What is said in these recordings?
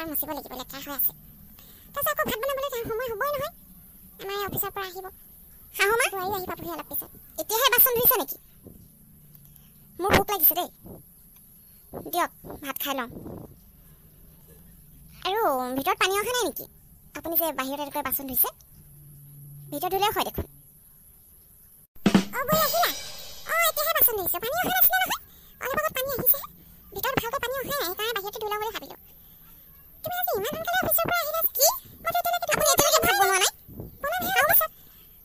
ঘৰ মচিব লাগিব লেখা হৈ আছে তাৰপিছত আকৌ ভাত বনাবলৈ যাওঁ সময় হ'বই নহয় আমাৰ অফিচৰ পৰা আহিব শাহুমা বোৱাৰী আহি পাবহি অলপ পিছত এতিয়াহে বাচন ধুইছে নেকি মোৰ ভোক লাগিছে দেই দিয়ক ভাত খাই লওঁ আৰু ভিতৰত পানী অহা নাই নেকি আপুনি যে বাহিৰত এনেকৈ বাচন ধুইছে ভিতৰত ধুলেও হয় দেখোন বোৱাৰী আহিলা এতিয়াহে বাচন ধুইছে পানী অহা নাছিলে নহয় অলপ আগত পানী আহিছেহে ভিতৰত ভালকৈ পানী অহা নাই সেইকাৰণে বাহিৰতে ধুলাম বুলি ভাবিলোঁ তুমি আজি ইমান সোনকালে অফিচৰ পৰা আহিলা কি মই এতিয়ালৈকে ভাত বনোৱা নাই বনামহে আৰু পাছত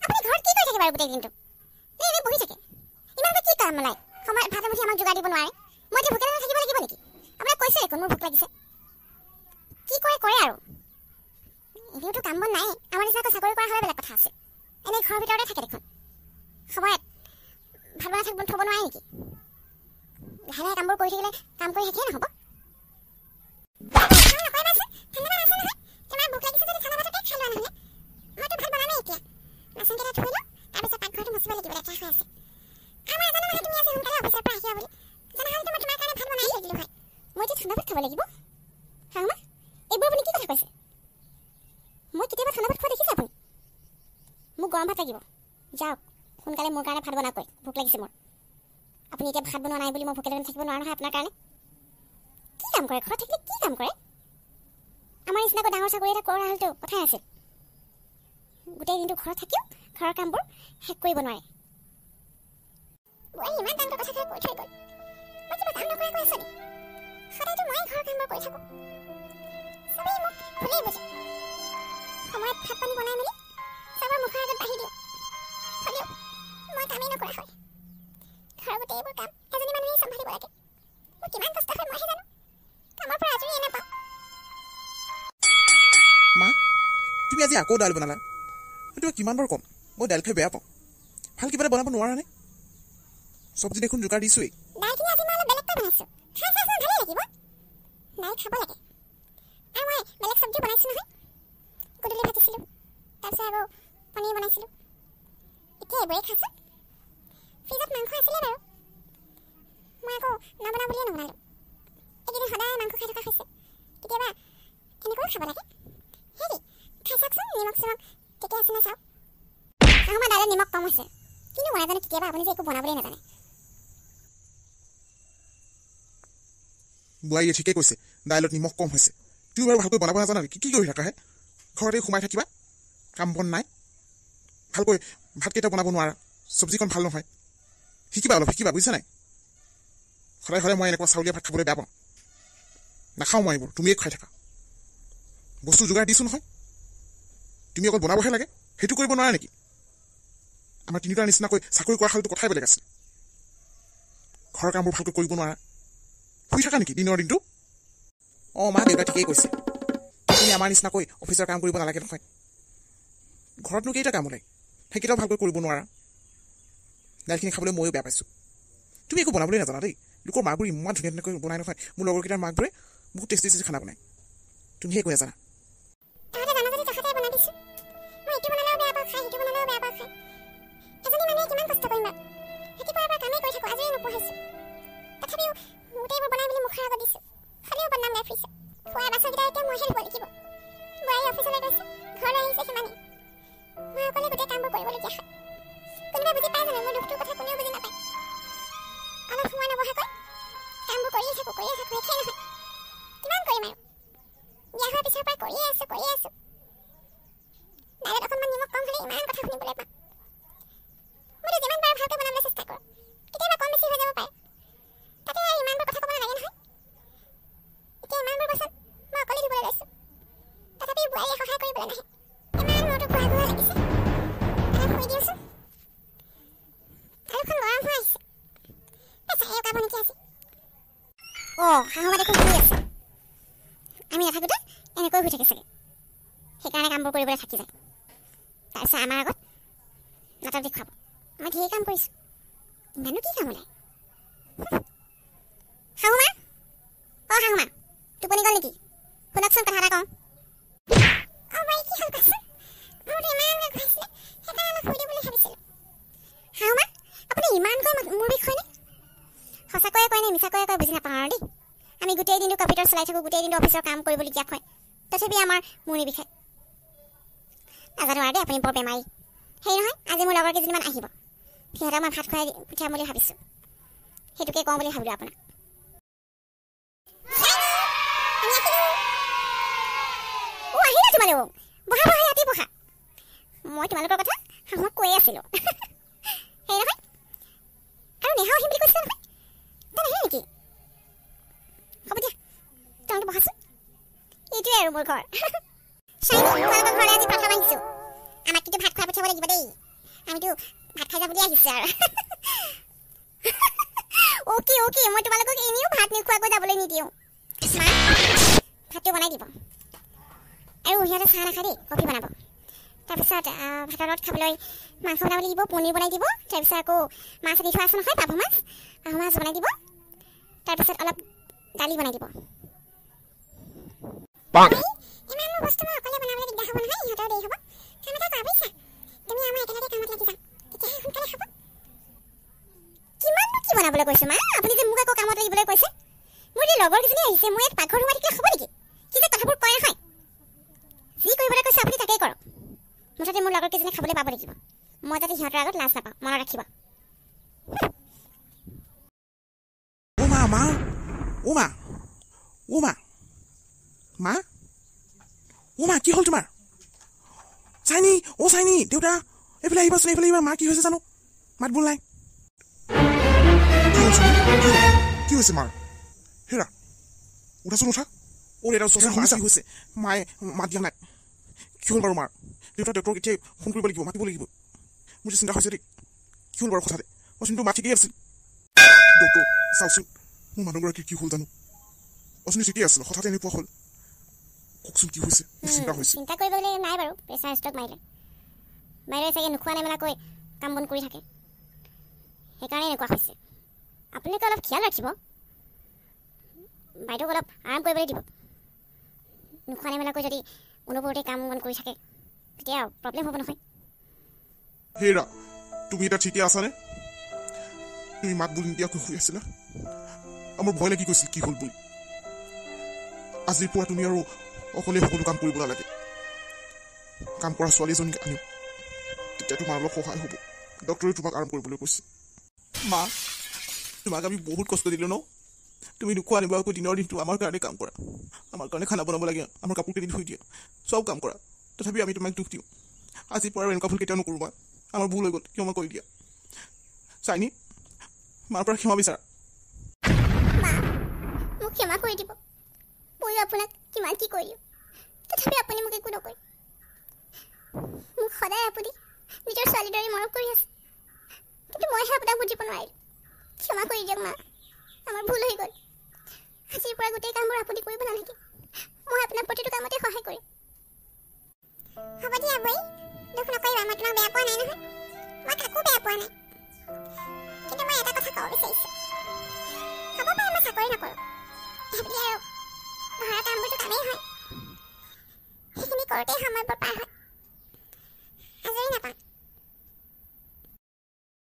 আপুনি ঘৰত কি কৰি থাকে বাৰু গোটেই দিনটো এনেই বহি থাকে ইমানকৈ কি কাম ওলাই সময় ভাত মুঠি আমাক যোগাৰ দিব নোৱাৰে মই এতিয়া ভোকেৰে থাকিব লাগিব নেকি আপোনাক কৈছোঁ দেখোন মোৰ ভোক লাগিছে কি কৰে আৰু এনেওতো কাম বন নাই আমাৰ নিচিনাকৈ চাকৰি কৰা হ'লে বেলেগ কথা আছে এনেই ঘৰৰ ভিতৰতে থাকে দেখোন সময়ত ভাত বনাই থ'ব নোৱাৰে নেকি লাহে লাহে কামবোৰ কৰি থাকিলে কাম কৰি শেষেই নহ'ব গৰম ভাত লাগিব যাওক সোনকালে মোৰ কাৰণে ভাত বনাওক ভোক লাগিছে মোৰ আপুনি এতিয়া ভাত বনোৱা নাই বুলি মই ভোকেলে থাকিব নোৱাৰো নহয় আপোনাৰ কাৰণে কি কাম কৰে ঘৰত থাকিলে কি কাম কৰে আমাৰ নিচিনাকৈ ডাঙৰ চাকৰি এটা কৰা হ'লেতো কথাই আছিল গোটেই দিনটো ঘৰত থাকিও ঘৰৰ কামবোৰ শেষ কৰিব নোৱাৰে বোৱাৰী ইমান ডাঙৰ কথা কৈ থৈ গ'ল মই কিবা কাম নকৰাকৈ আছো নেকি সদায়তো মই ঘৰৰ কামবোৰ কৰি থাকোঁ চবেই মোক ভুলেই বুজে সময়ত ভাত পানী বনাই মেলি চবৰ মুখৰ আগত বাঢ়ি দিওঁ হ'লেও মই কামেই নকৰা হয় ঘৰৰ গোটেইবোৰ কাম এজনী মানুহেই চম্ভালিব লাগে মোৰ কিমান কষ্ট হয় মইহে জানো কামৰ পৰা আজৰিয়ে নাপাওঁ মা তুমি আজি আকৌ দাইল বনালা মই কিমান বাৰ ক'ম মই দাইল খাই বেয়া পাওঁ ভাল কিবা এটা বনাব নোৱাৰানে চব্জি দেখোন যোগাৰ দিছোঁৱেই দাইলখিনি আজি মই অলপ বেলেগকৈ বনাইছোঁ খাই চাচোন ভালেই লাগিব দাইল খাব লাগে আৰু মই বেলেগ চব্জি বনাইছোঁ নহয় গধূলি ভাজিছিলোঁ তাৰপিছত আকৌ পনীৰ বনাইছিলোঁ এতিয়া এইবোৰেই খাইছোঁ ফ্ৰিজত মাংস আছিলে বাৰু মই আকৌ নবনাওঁ বুলিয়ে নবনালোঁ এইকেইদিন সদায় মাংস খাই থকা হৈছে কেতিয়াবা এনেকৈও খাব লাগে হেৰি খাই চাওকচোন নিমখ চিমখ কেতিয়া আছে নাচাওক শাহুমা দাইলত নিমখ কম হৈছে কিন্তু মই নাজানো কেতিয়াবা আপুনি যে একো বনাবলৈ নাজানে বোৱাৰীয়ে ঠিকেই কৈছে দাইলত নিমখ কম হৈছে তুমি বাৰু ভালকৈ বনাব নাজানা নেকি কি কৰি থাকাহে ঘৰতে সোমাই থাকিবা কাম বন নাই ভালকৈ ভাতকেইটা বনাব নোৱাৰা চব্জিকণ ভাল নহয় শিকিবা অলপ শিকিবা বুজিছা নাই সদায় সদায় মই এনেকুৱা চাউলীয়া ভাত খাবলৈ বেয়া পাওঁ নাখাওঁ মই এইবোৰ তুমিয়ে খাই থাকা বস্তু যোগাৰ দিছোঁ নহয় তুমি অকল বনাবহে লাগে সেইটো কৰিব নোৱাৰা নেকি আমাৰ তিনিটাৰ নিচিনাকৈ চাকৰি কৰা হ'লেতো কথাই বেলেগ আছিল ঘৰৰ কামবোৰ ভালকৈ কৰিব নোৱাৰা শুই থাকা নেকি দিনৰ দিনটো মা দেউতা ঠিকেই কৈছে তুমি আমাৰ নিচিনাকৈ অফিচৰ কাম কৰিব নালাগে নহয় ঘৰতনো কেইটা কাম ওলাই সেইকেইটাও ভালকৈ কৰিব নোৱাৰা দাইলখিনি খাবলৈ ময়ো বেয়া পাইছোঁ তুমি একো বনাবলৈ নাজানা দেই লোকৰ মাকবোৰ ইমান ধুনীয়া ধুনীয়াকৈ বনাই নহয় মোৰ লগৰকেইটাৰ মাকবোৰে বহুত টেষ্টি টেষ্টি খানা বনায় তুমি একো নাজানা শাহুমা দেখোন শুই আছে আমি নাথাকোঁতে এনেকৈ শুই থাকে চাগে সেইকাৰণে কামবোৰ কৰিবলৈ থাকি যায় তাৰপিছত আমাৰ আগত নাটক দেখুৱাব মই ঢেৰ কাম কৰিছোঁ ইমানো কি কাম ওলাই শাহুমা শাহুমা টোপনি গ'ল নেকি শুনকচোন কথা এটা কওঁ শাহুমা আপুনি ইমানকৈ মোৰ বিষয়ে নে সঁচাকৈয়ে কয় নে মিছাকৈয়ে কয় বুজি নাপাওঁ আৰু দেই আমি আমি গোটেই দিনটো কম্পিউটাৰ চলাই থাকোঁ, গোটেই দিনটো অফিচৰ কাম কৰিবলগীয়া হয়, তথাপি আমাৰ মূৰ নিবিষায়। নাজানো আৰু দেই, আপুনি বৰ বেমাৰী। সেই নহয়, আজি মোৰ লগৰ কেইজনীমান আহিব, সিহঁতক মই ভাত খুৱাই পঠিয়াম বুলি ভাবিছোঁ, সেইটোকে কওঁ বুলি ভাবিলোঁ আপোনাক। আহিলা তোমালোক, বহা বহা, ইয়াতে বহা। মই তোমালোকৰ কথা শাহুমাক কৈয়ে আছিলোঁ। সেই নহয়, আৰু নেহাও আহিম বুলি কৈছিলে নহয়, তাই নাহিলে নেকি? হ'ব দিয়া, তোমালোকে বহাচোন। এইটোৱে আৰু মোৰ ঘৰ। তোমালোকৰ ঘৰলৈ আজি প্ৰথম আহিছোঁ, আমাক কিন্তু ভাত খুৱাই পঠিয়াব লাগিব দেই, আমিতো ভাত খাই যাম বুলি আহিছোঁ আৰু। অ'কে অ'কে, মই তোমালোকক এনেও ভাত নোখোৱাকৈ যাবলৈ নিদিওঁ। মা, ভাতটো বনাই দিব, আৰু সিহঁতে চাহ নাখায় দেই, কফি বনাব। তাৰপিছত ভাতৰ লগত খাবলৈ মাংস বনাব লাগিব, পনীৰ বনাই দিব। তাৰপিছত আকৌ মাছ আনি থোৱা আছে নহয়, পাভ মাছ বনাই দিব। তাৰপিছত অলপ দালি বনাই দিব। ইমান বস্তু মই অকলে বনাবলৈ দিগদাৰ হ'ব নহয়, ইহঁতৰ দেৰি হ'ব। কাম এটা কৰা বুজিছা, তুমি আমাৰ একেলগে কামত লাগি যাম, তেতিয়াহে সোনকালে খাব। কিমাননো কি বনাবলৈ কৈছোঁ মা, আপুনি যে মোক আকৌ কামত লাগিবলৈ কৈছে। মোৰ যে লগৰ কেইজনী আহিছে, মই ইয়াত পাকঘৰ সোমাই থাকিলে হ'ব নেকি? কি যে কথাবোৰ কয় নহয়, যি কৰিবলৈ কৈছে আপুনি তাকেই কৰক। মুঠতে মোৰ লগৰ কেইজনী খাবলৈ পাব লাগিব, মই যাতে সিহঁতৰ আগত লাজ নাপাওঁ, মনত ৰাখিব। মা কি হ'ল তোমাৰ? চাইনি, চাইনি, দেউতা এইফালে আহিবাচোন, এইফালে আহিবা। মা কি হৈছে জানো, মাত বোল নাই। কি হৈছে মাৰ? হেৰা, উঠাচোন, উঠা। দেউতা কি হৈছে? মায়ে মাত দিয়া নাই, কি হ'ল বাৰু মাৰ? দেউতা ডক্টৰক এতিয়া ফোন কৰিব লাগিব, মাতিব লাগিব। মোৰ যে চিন্তা হৈছে দেই, কি হ'ল বাৰু কথাতে? অচিনটো মা ঠিকেই আছিল। ডক্টৰ চাওকচোন, মোৰ মানুহগৰাকীৰ কি হ'ল জানো? অচিনি ঠিকেই আছিল, হঠাতে এনেকুৱা হ'ল। কওকচোন কি হৈছে, চিন্তা হৈছে। চিন্তা কৰিবলৈ নাই বাৰু, প্ৰেছাৰ ষ্ট্ৰক মাৰিলে চাগে নোখোৱা নেমেলাকৈ কাম বন কৰি থাকে, সেইকাৰণে এনেকুৱা হৈছে। আপোনালোকে অলপ খিয়াল ৰাখিব, বাইদেউক অলপ আৰাম কৰিবলৈ দিব। নোখোৱা নেমেলাকৈ যদি কোনোবোৰতে কাম বন কৰি থাকে, তেতিয়া প্ৰব্লেম হ'ব নহয়। হেৰা, তুমি এতিয়া ঠিকে আছানে? তুমি মাত বুলি নিদিয়াকৈ শুই আছিলা, আমাৰ ভয় লাগি গৈছিল কি হ'ল বুলি। আজিৰ পৰা তুমি আৰু অকলে সকলো কাম কৰিব নালাগে, কাম কৰা ছোৱালী এজনীক আনিম, তেতিয়া তোমাৰ অলপ সহায় হ'ব। ডক্টৰে তোমাক আৰাম কৰিবলৈ কৈছে। মা, তোমাক আমি বহুত কষ্ট দিলোঁ ন? তুমি নোখোৱা নোবোৱাকৈ দিনৰ দিনটো আমাৰ কাৰণে কাম কৰা, আমাৰ কাৰণে খানা বনাব লাগে, আমাৰ কাপোৰ কানি ধুই দিয়া, চব কাম কৰা, তথাপি আমি তোমাক দুখ দিওঁ। আজিৰ পৰা এনেকুৱা ভুল কেতিয়াও নকৰোঁ মই, আমাৰ ভুল হৈ গ'ল, ক্ষমা কৰি দিয়া। চাইনি, মাৰ পৰা ক্ষমা বিচাৰা। মোক ক্ষমা কৰি দিব, ময়ো আপোনাক কিমান কি কৰিলোঁ, তথাপি আপুনি মোক একো নকৰে। মোক সদায় আপুনি নিজৰ ছোৱালীৰ দৰে মৰম কৰি আছে, কিন্তু মইহে আপোনাক বুজিব নোৱাৰিলোঁ। ক্ষমা কৰি দিয়ক মা, আমাৰ ভুল হৈ গ'ল। আজিৰ পৰা গোটেই কামবোৰ আপুনি কৰিব নালাগে, মই আপোনাৰ প্ৰতিটো কামতে সহায় কৰিম। হ'ব দিয়া বৈ, দুখ নকৰিবা, মই তোমাক বেয়া পোৱা নাই নহয়, মই কাকো বেয়া পোৱা নাই। কিন্তু মই এটা কথা ক'ব বিচাৰিছোঁ, হ'ব পাৰে মই চাকৰি নকৰোঁ, তথাপি আৰু ঘৰৰ কামবোৰতো কামেই হয়, সেইখিনি কৰোঁতেই সময়বোৰ পাৰ হয়।